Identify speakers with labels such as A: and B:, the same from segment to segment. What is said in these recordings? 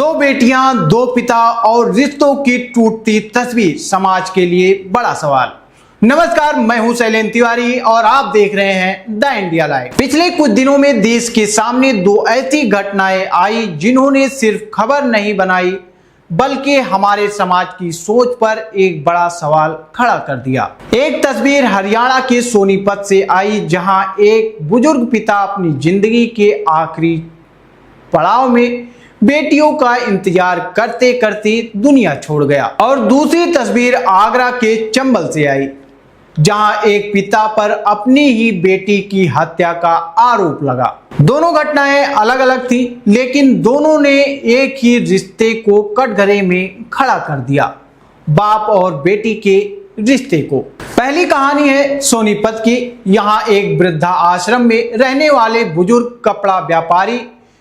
A: दो बेटियां, दो पिता और रिश्तों की टूटती तस्वीर समाज के लिए बड़ा सवाल। नमस्कार, मैं हूं शैलेंद्र तिवारी और आप देख रहे हैं द इंडिया लाइव। पिछले कुछ दिनों में देश के सामने दो ऐसी घटनाएं आई जिन्होंने सिर्फ खबर नहीं बनाई बल्कि हमारे समाज की सोच पर एक बड़ा सवाल खड़ा कर दिया। एक तस्वीर हरियाणा के सोनीपत से आई जहां एक बुजुर्ग पिता अपनी जिंदगी के आखिरी पड़ाव में बेटियों का इंतजार करते करते दुनिया छोड़ गया, और दूसरी तस्वीर आगरा के चंबल से आई जहां एक पिता पर अपनी ही बेटी की हत्या का आरोप लगा। दोनों घटनाएं अलग अलग थी, लेकिन दोनों ने एक ही रिश्ते को कटघरे में खड़ा कर दिया, बाप और बेटी के रिश्ते को। पहली कहानी है सोनीपत की। यहाँ एक वृद्धा आश्रम में रहने वाले बुजुर्ग कपड़ा व्यापारी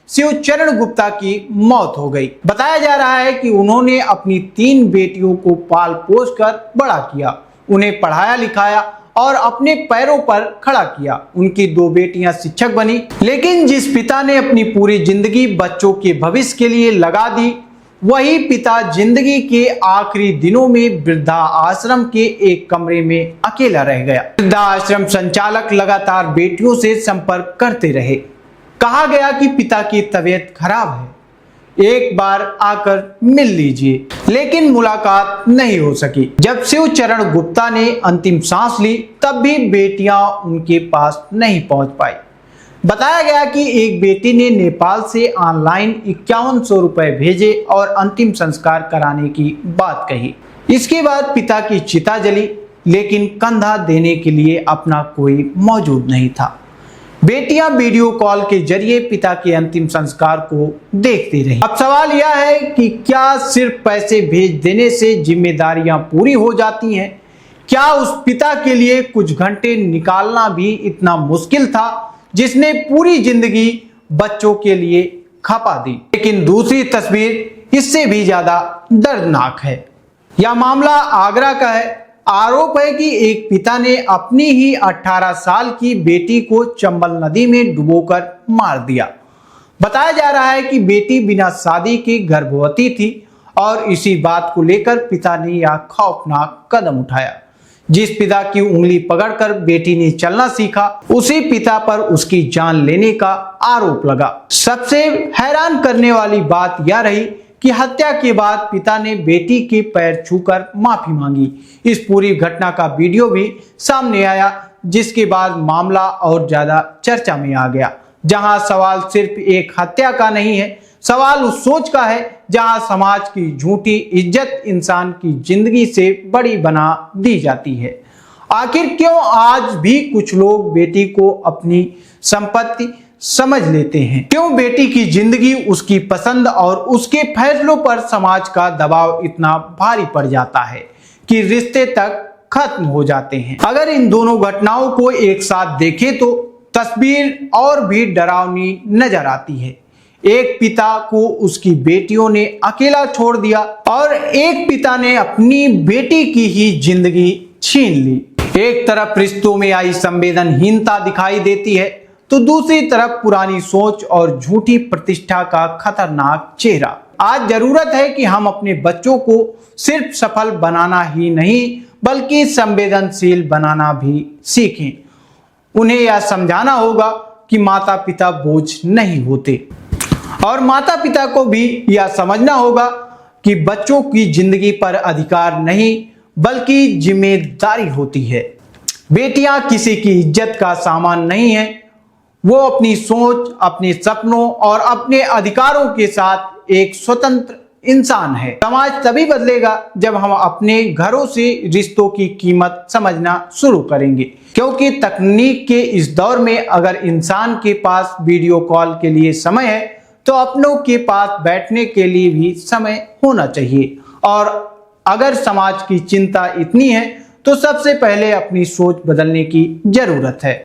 A: शिवचरण गुप्ता की मौत हो गई। बताया जा रहा है कि उन्होंने अपनी 3 बेटियों को पाल पोस कर बड़ा किया, उन्हें पढ़ाया लिखाया और अपने पैरों पर खड़ा किया। उनकी 2 बेटियां शिक्षक बनी, लेकिन जिस पिता ने अपनी पूरी जिंदगी बच्चों के भविष्य के लिए लगा दी, वही पिता जिंदगी के आखिरी दिनों में वृद्धा आश्रम के एक कमरे में अकेला रह गया। वृद्धा आश्रम संचालक लगातार बेटियों से संपर्क करते रहे। कहा गया कि पिता की तबीयत खराब है, एक बार आकर मिल लीजिए, लेकिन मुलाकात नहीं हो सकी। जब शिवचरण गुप्ता ने अंतिम सांस ली, तब भी बेटियां उनके पास नहीं पहुंच पाई। बताया गया कि एक बेटी ने नेपाल से ऑनलाइन 5100 रुपए भेजे और अंतिम संस्कार कराने की बात कही। इसके बाद पिता की चिता जली, लेकिन कंधा देने के लिए अपना कोई मौजूद नहीं था। बेटियां वीडियो कॉल के जरिए पिता के अंतिम संस्कार को देखती रही। अब सवाल यह है कि क्या सिर्फ पैसे भेज देने से जिम्मेदारियां पूरी हो जाती हैं? क्या उस पिता के लिए कुछ घंटे निकालना भी इतना मुश्किल था जिसने पूरी जिंदगी बच्चों के लिए खपा दी? लेकिन दूसरी तस्वीर इससे भी ज्यादा दर्दनाक है। यह मामला आगरा का है। आरोप है कि एक पिता ने अपनी ही 18 साल की बेटी को चंबल नदी में डुबोकर मार दिया। बताया जा रहा है कि बेटी बिना शादी के गर्भवती थी और इसी बात को लेकर पिता ने यह खौफनाक कदम उठाया। जिस पिता की उंगली पकड़कर बेटी ने चलना सीखा, उसी पिता पर उसकी जान लेने का आरोप लगा। सबसे हैरान करने वाली बात यह रही कि हत्या के बाद पिता ने बेटी के पैर छूकर माफी मांगी। इस पूरी घटना का वीडियो भी सामने आया, जिसके बाद मामला और ज्यादा चर्चा में आ गया। जहां सवाल सिर्फ एक हत्या का नहीं है, सवाल उस सोच का है जहां समाज की झूठी इज्जत इंसान की जिंदगी से बड़ी बना दी जाती है। आखिर क्यों आज भी कुछ लोग बेटी को अपनी संपत्ति समझ लेते हैं? क्यों बेटी की जिंदगी, उसकी पसंद और उसके फैसलों पर समाज का दबाव इतना भारी पड़ जाता है कि रिश्ते तक खत्म हो जाते हैं? अगर इन दोनों घटनाओं को एक साथ देखें तो तस्वीर और भी डरावनी नजर आती है। एक पिता को उसकी बेटियों ने अकेला छोड़ दिया और एक पिता ने अपनी बेटी की ही जिंदगी छीन ली। एक तरफ रिश्तों में आई संवेदनहीनता दिखाई देती है, तो दूसरी तरफ पुरानी सोच और झूठी प्रतिष्ठा का खतरनाक चेहरा। आज जरूरत है कि हम अपने बच्चों को सिर्फ सफल बनाना ही नहीं बल्कि संवेदनशील बनाना भी सीखें। उन्हें यह समझाना होगा कि माता पिता बोझ नहीं होते, और माता पिता को भी यह समझना होगा कि बच्चों की जिंदगी पर अधिकार नहीं बल्कि जिम्मेदारी होती है। बेटियां किसी की इज्जत का सामान नहीं है। वो अपनी सोच, अपने सपनों और अपने अधिकारों के साथ एक स्वतंत्र इंसान है। समाज तभी बदलेगा जब हम अपने घरों से रिश्तों की कीमत समझना शुरू करेंगे, क्योंकि तकनीक के इस दौर में अगर इंसान के पास वीडियो कॉल के लिए समय है तो अपनों के पास बैठने के लिए भी समय होना चाहिए। और अगर समाज की चिंता इतनी है तो सबसे पहले अपनी सोच बदलने की जरूरत है।